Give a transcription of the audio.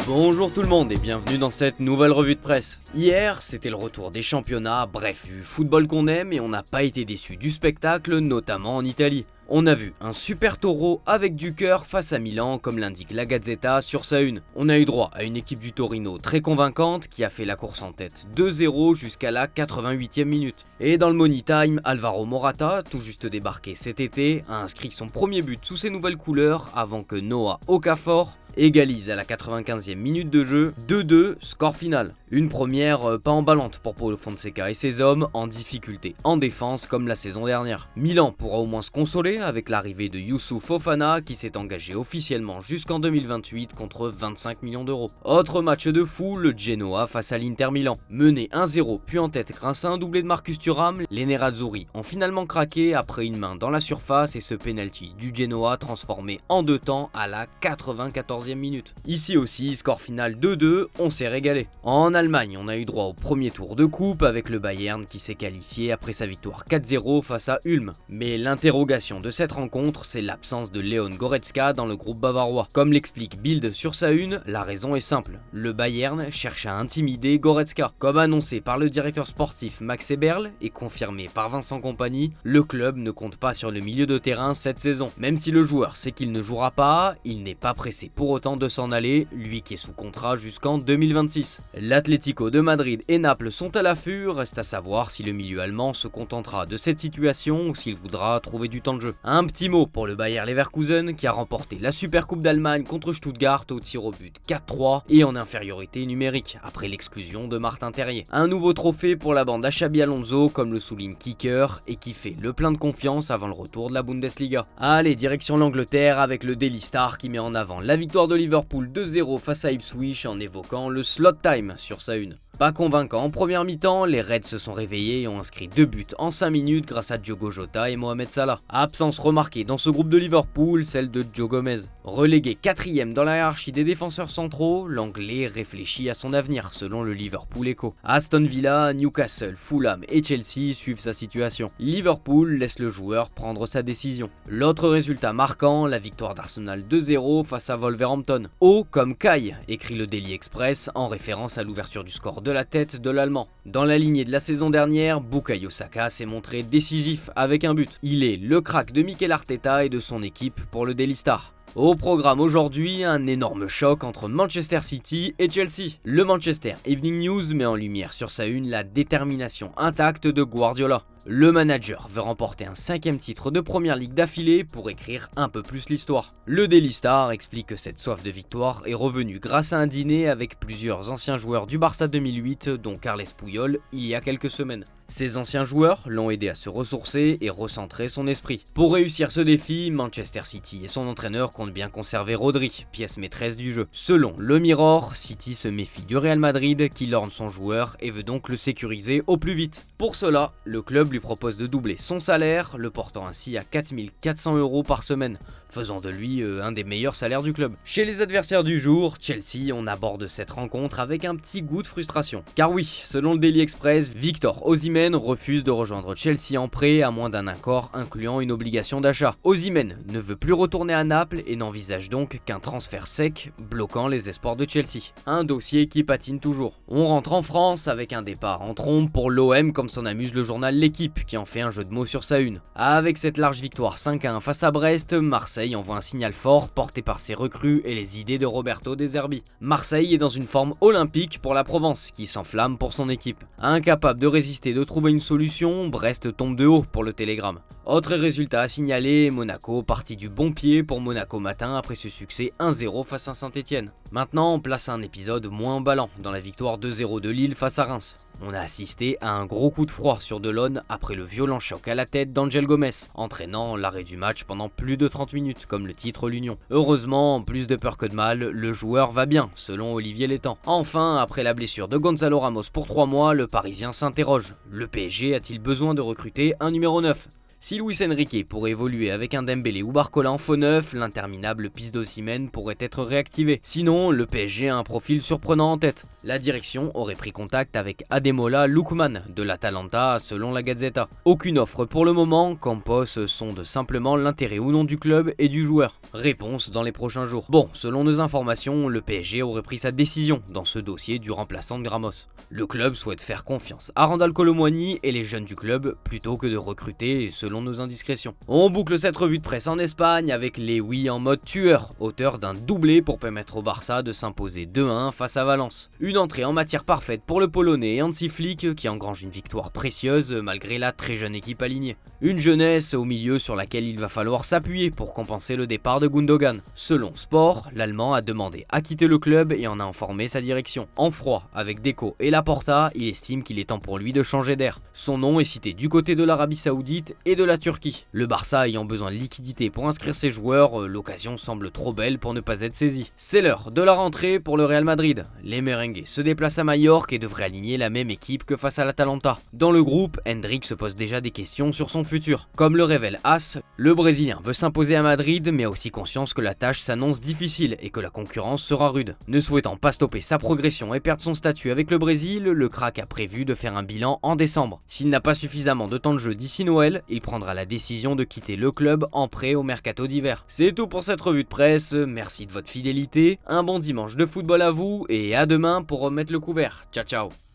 Bonjour tout le monde et bienvenue dans cette nouvelle revue de presse. Hier, c'était le retour des championnats, bref, du football qu'on aime et on n'a pas été déçus du spectacle, notamment en Italie. On a vu un super taureau avec du cœur face à Milan, comme l'indique la Gazzetta sur sa une. On a eu droit à une équipe du Torino très convaincante qui a fait la course en tête 2-0 jusqu'à la 88e minute. Et dans le Money Time, Alvaro Morata, tout juste débarqué cet été, a inscrit son premier but sous ses nouvelles couleurs avant que Noah Okafor égalise à la 95e minute de jeu, 2-2, score final. Une première pas emballante pour Paulo Fonseca et ses hommes, en difficulté en défense comme la saison dernière. Milan pourra au moins se consoler avec l'arrivée de Youssouf Fofana qui s'est engagé officiellement jusqu'en 2028 contre 25 millions d'euros. Autre match de fou, le Genoa face à l'Inter Milan. Mené 1-0 puis en tête grâce à un doublé de Marcus Thuram, les Nerazzurri ont finalement craqué après une main dans la surface et ce penalty du Genoa transformé en deux temps à la 94e minute. Ici aussi, score final 2-2, on s'est régalé. En Allemagne, on a eu droit au premier tour de coupe avec le Bayern qui s'est qualifié après sa victoire 4-0 face à Ulm. Mais l'interrogation de cette rencontre, c'est l'absence de Leon Goretzka dans le groupe bavarois. Comme l'explique Bild sur sa une, la raison est simple. Le Bayern cherche à intimider Goretzka. Comme annoncé par le directeur sportif Max Eberl et confirmé par Vincent Kompany, le club ne compte pas sur le milieu de terrain cette saison. Même si le joueur sait qu'il ne jouera pas, il n'est pas pressé pour autant de s'en aller, lui qui est sous contrat jusqu'en 2026. L'Atlético de Madrid et Naples sont à l'affût, reste à savoir si le milieu allemand se contentera de cette situation ou s'il voudra trouver du temps de jeu. Un petit mot pour le Bayer Leverkusen qui a remporté la Supercoupe d'Allemagne contre Stuttgart au tir au but 4-3 et en infériorité numérique après l'exclusion de Martin Terrier. Un nouveau trophée pour la bande à Xabi Alonso comme le souligne Kicker et qui fait le plein de confiance avant le retour de la Bundesliga. Allez, direction l'Angleterre avec le Daily Star qui met en avant la victoire de Liverpool 2-0 face à Ipswich en évoquant le slot time sur sa une. Pas convaincant en première mi-temps, les Reds se sont réveillés et ont inscrit 2 buts en 5 minutes grâce à Diogo Jota et Mohamed Salah. Absence remarquée dans ce groupe de Liverpool, celle de Joe Gomez. Relégué 4ème dans la hiérarchie des défenseurs centraux, l'Anglais réfléchit à son avenir selon le Liverpool Echo. Aston Villa, Newcastle, Fulham et Chelsea suivent sa situation. Liverpool laisse le joueur prendre sa décision. L'autre résultat marquant, la victoire d'Arsenal 2-0 face à Wolverhampton. Haut comme Kai, écrit le Daily Express en référence à l'ouverture du score de la tête de l'Allemand. Dans la lignée de la saison dernière, Bukayo Saka s'est montré décisif avec un but. Il est le crack de Mikel Arteta et de son équipe pour le Daily Star. Au programme aujourd'hui, un énorme choc entre Manchester City et Chelsea. Le Manchester Evening News met en lumière sur sa une la détermination intacte de Guardiola. Le manager veut remporter un 5e titre de Première Ligue d'affilée pour écrire un peu plus l'histoire. Le Daily Star explique que cette soif de victoire est revenue grâce à un dîner avec plusieurs anciens joueurs du Barça 2008, dont Carles Puyol, il y a quelques semaines. Ces anciens joueurs l'ont aidé à se ressourcer et recentrer son esprit. Pour réussir ce défi, Manchester City et son entraîneur comptent bien conserver Rodri, pièce maîtresse du jeu. Selon le Mirror, City se méfie du Real Madrid qui lorne son joueur et veut donc le sécuriser au plus vite. Pour cela, le club lui propose de doubler son salaire, le portant ainsi à 4 400 € par semaine, faisant de lui un des meilleurs salaires du club. Chez les adversaires du jour, Chelsea, on aborde cette rencontre avec un petit goût de frustration. Car oui, selon le Daily Express, Victor Osimhen refuse de rejoindre Chelsea en prêt à moins d'un accord incluant une obligation d'achat. Osimhen ne veut plus retourner à Naples et n'envisage donc qu'un transfert sec, bloquant les espoirs de Chelsea. Un dossier qui patine toujours. On rentre en France avec un départ en trombe pour l'OM comme s'en amuse le journal L'Équipe qui en fait un jeu de mots sur sa une. Avec cette large victoire 5-1 face à Brest, Marseille envoie un signal fort porté par ses recrues et les idées de Roberto De Zerbi. Marseille est dans une forme olympique pour la Provence qui s'enflamme pour son équipe. Incapable de résister et de trouver une solution, Brest tombe de haut pour le Télégramme. Autre résultat à signaler, Monaco parti du bon pied pour Monaco matin après ce succès 1-0 face à Saint-Etienne. Maintenant, on place un épisode moins emballant dans la victoire 2-0 de Lille face à Reims. On a assisté à un gros coup de froid sur Delonne après le violent choc à la tête d'Angel Gomes, entraînant l'arrêt du match pendant plus de 30 minutes, comme le titre l'Union. Heureusement, plus de peur que de mal, le joueur va bien, selon Olivier Létang. Enfin, après la blessure de Gonzalo Ramos pour 3 mois, le Parisien s'interroge. Le PSG a-t-il besoin de recruter un numéro 9 ? Si Luis Enrique pourrait évoluer avec un Dembélé ou Barcola en faux neuf, l'interminable piste d'Osimhen pourrait être réactivée. Sinon, le PSG a un profil surprenant en tête. La direction aurait pris contact avec Ademola Lookman de l'Atalanta selon la Gazzetta. Aucune offre pour le moment, Campos sonde simplement l'intérêt ou non du club et du joueur. Réponse dans les prochains jours. Bon, selon nos informations, le PSG aurait pris sa décision dans ce dossier du remplaçant de Ramos. Le club souhaite faire confiance à Randal Kolo Muani et les jeunes du club plutôt que de recruter selon nos indiscrétions. On boucle cette revue de presse en Espagne avec les oui en mode tueur, auteur d'un doublé pour permettre au Barça de s'imposer 2-1 face à Valence. Une entrée en matière parfaite pour le Polonais Hansi Flick qui engrange une victoire précieuse malgré la très jeune équipe alignée. Une jeunesse au milieu sur laquelle il va falloir s'appuyer pour compenser le départ de Gundogan. Selon Sport, l'Allemand a demandé à quitter le club et en a informé sa direction. En froid, avec Deco et Laporta, il estime qu'il est temps pour lui de changer d'air. Son nom est cité du côté de l'Arabie Saoudite et de la Turquie. Le Barça ayant besoin de liquidité pour inscrire ses joueurs, l'occasion semble trop belle pour ne pas être saisie. C'est l'heure de la rentrée pour le Real Madrid. Les merengues se déplacent à Majorque et devraient aligner la même équipe que face à l'Atalanta. Dans le groupe, Hendrik se pose déjà des questions sur son futur. Comme le révèle AS, le Brésilien veut s'imposer à Madrid mais a aussi conscience que la tâche s'annonce difficile et que la concurrence sera rude. Ne souhaitant pas stopper sa progression et perdre son statut avec le Brésil, le crack a prévu de faire un bilan en décembre. S'il n'a pas suffisamment de temps de jeu d'ici Noël, il prendra la décision de quitter le club en prêt au mercato d'hiver. C'est tout pour cette revue de presse, merci de votre fidélité, un bon dimanche de football à vous et à demain pour remettre le couvert. Ciao ciao.